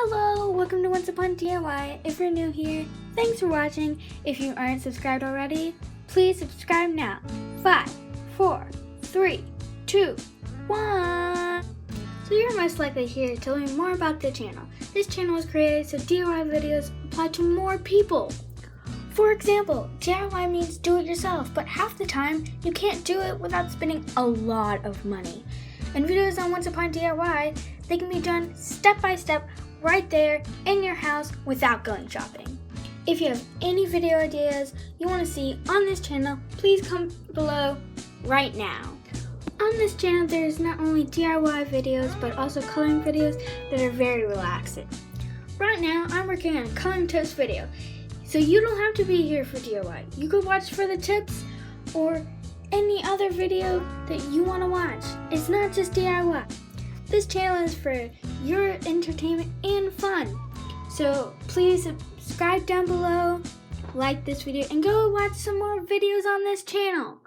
Hello, welcome to Once Upon DIY. If you're new here, thanks for watching. If you aren't subscribed already, please subscribe now. 5, 4, 3, 2, 1. So you're most likely here to learn more about the channel. This channel was created so DIY videos apply to more people. For example, DIY means do it yourself, but half the time you can't do it without spending a lot of money. And videos on Once Upon DIY, they can be done step by step right there in your house without going shopping. If you have any video ideas you want to see on this channel, please comment below right now. On this channel there is not only DIY videos but also coloring videos that are very relaxing. Right now I'm working on a coloring tips video, so you don't have to be here for DIY. You could watch for the tips or any other video that you want to watch. It's not just DIY. This channel is for your entertainment and fun. So please subscribe down below, like this video, and go watch some more videos on this channel.